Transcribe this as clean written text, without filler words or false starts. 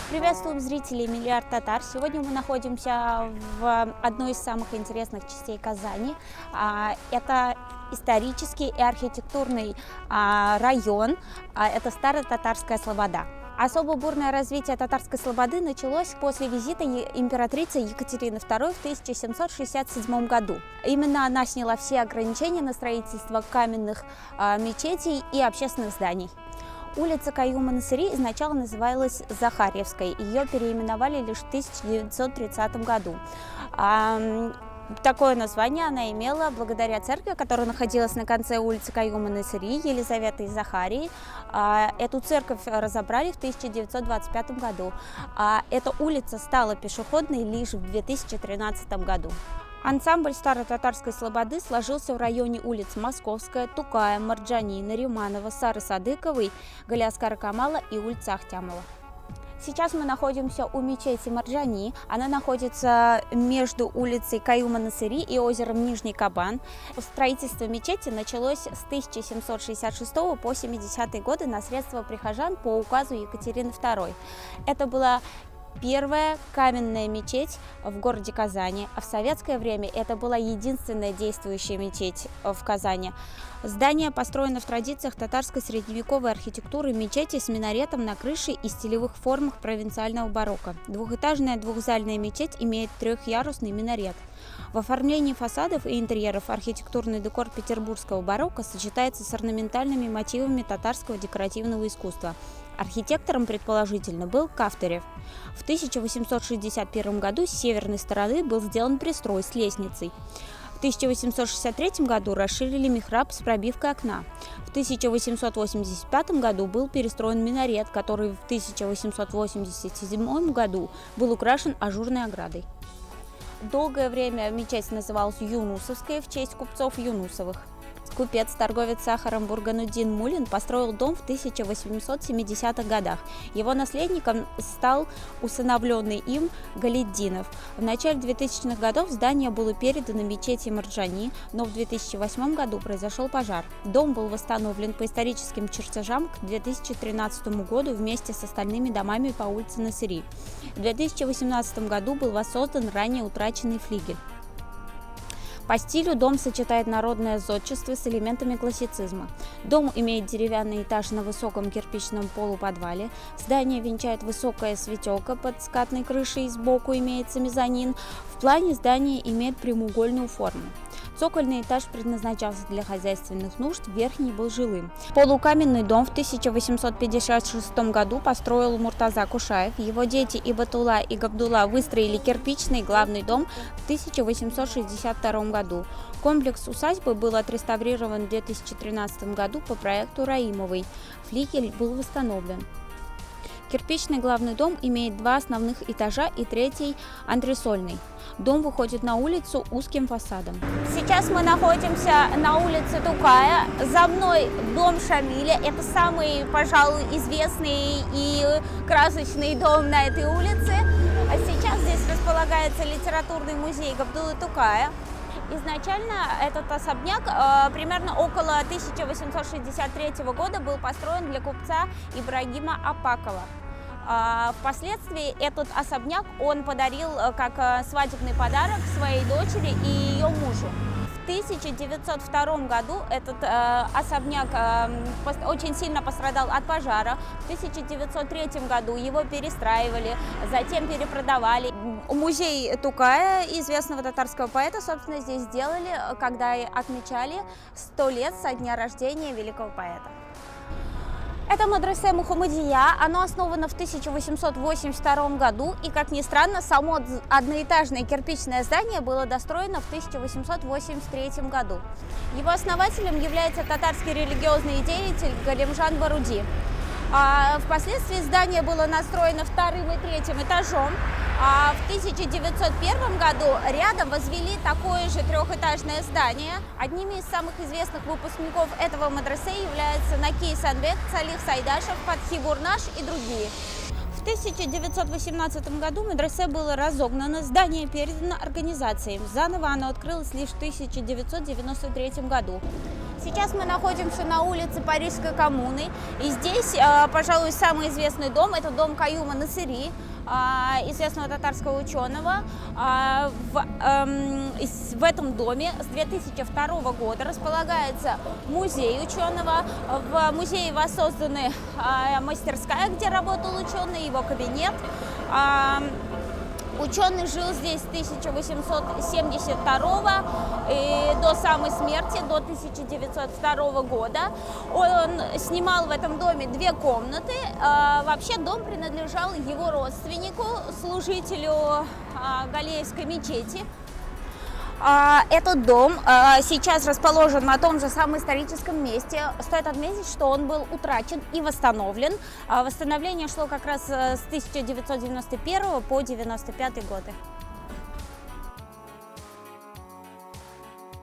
Приветствуем зрителей «Миллиард татар». Сегодня мы находимся в одной из самых интересных частей Казани. Это исторический и архитектурный район, это Старая Татарская Слобода. Особо бурное развитие татарской слободы началось после визита императрицы Екатерины II в 1767 году. Именно она сняла все ограничения на строительство каменных мечетей и общественных зданий. Улица Каюма-Насыри изначально называлась Захарьевской, ее переименовали лишь в 1930 году. Такое название она имела благодаря церкви, которая находилась на конце улицы Каюма-Насыри, Елизаветы и Захарии. Эту церковь разобрали в 1925 году. Эта улица стала пешеходной лишь в 2013 году. Ансамбль Старой Татарской Слободы сложился в районе улиц Московская, Тукая, Марджани, Нариманова, Сары Садыковой, Галиаскара Камала и улицы Ахтямова. Сейчас мы находимся у мечети Марджани. Она находится между улицей Каюма-Насыри и озером Нижний Кабан. Строительство мечети началось с 1766 по 70-е годы на средства прихожан по указу Екатерины II. Это была первая каменная мечеть в городе Казани, а в советское время это была единственная действующая мечеть в Казани. Здание построено в традициях татарской средневековой архитектуры мечети с минаретом на крыше и стилевых формах провинциального барокко. Двухэтажная двухзальная мечеть имеет трехъярусный минарет. В оформлении фасадов и интерьеров архитектурный декор петербургского барокко сочетается с орнаментальными мотивами татарского декоративного искусства. Архитектором, предположительно, был Кавторев. В 1861 году с северной стороны был сделан пристрой с лестницей. В 1863 году расширили михраб с пробивкой окна. В 1885 году был перестроен минарет, который в 1887 году был украшен ажурной оградой. Долгое время мечеть называлась Юнусовской в честь купцов Юнусовых. Купец, торговец сахаром Бургануддин Мулин построил дом в 1870-х годах. Его наследником стал усыновленный им Галетдинов. В начале 2000-х годов здание было передано мечети Марджани, но в 2008 году произошел пожар. Дом был восстановлен по историческим чертежам к 2013 году вместе с остальными домами по улице Насыри. В 2018 году был воссоздан ранее утраченный флигель. По стилю дом сочетает народное зодчество с элементами классицизма. Дом имеет деревянный этаж на высоком кирпичном полуподвале. Здание венчает высокая светелка под скатной крышей, сбоку имеется мезонин. В плане здание имеет прямоугольную форму. Цокольный этаж предназначался для хозяйственных нужд, верхний был жилым. Полукаменный дом в 1856 году построил Муртаза Кушаев. Его дети Ибатулла и Габдулла выстроили кирпичный главный дом в 1862 году. Комплекс усадьбы был отреставрирован в 2013 году по проекту Раимовой. Флигель был восстановлен. Кирпичный главный дом имеет два основных этажа и третий антресольный. Дом выходит на улицу узким фасадом. Сейчас мы находимся на улице Тукая. За мной дом Шамиля. Это самый, пожалуй, известный и красочный дом на этой улице. А сейчас здесь располагается литературный музей Габдуллы Тукая. Изначально этот особняк примерно около 1863 года был построен для купца Ибрагима Апакова. Впоследствии этот особняк он подарил как свадебный подарок своей дочери и ее мужу. В 1902 году этот особняк очень сильно пострадал от пожара. В 1903 году его перестраивали, затем перепродавали. Музей Тукая, известного татарского поэта, собственно, здесь сделали, когда отмечали 100 лет со дня рождения великого поэта. Это мадресе Мухаммадия, оно основано в 1882 году, и, как ни странно, само одноэтажное кирпичное здание было достроено в 1883 году. Его основателем является татарский религиозный деятель Галимжан Баруди. Впоследствии здание было настроено вторым и третьим этажом. В 1901 году рядом возвели такое же трехэтажное здание. Одними из самых известных выпускников этого мадресе являются Наки Санбек, Салих Сайдашев, Фатхи Бурнаш и другие. В 1918 году мадресе было разогнано, здание передано организациям. Заново оно открылось лишь в 1993 году. Сейчас мы находимся на улице Парижской коммуны, и здесь, пожалуй, самый известный дом – это дом Каюма Насыри, известного татарского ученого. В этом доме с 2002 года располагается музей ученого. В музее воссозданы мастерская, где работал ученый, его кабинет. Ученый жил здесь с 1872 и до самой смерти, до 1902 года. Он снимал в этом доме 2 комнаты. Вообще дом принадлежал его родственнику, служителю Галеевской мечети. Этот дом сейчас расположен на том же самом историческом месте. Стоит отметить, что он был утрачен и восстановлен. Восстановление шло как раз с 1991 по 1995 годы.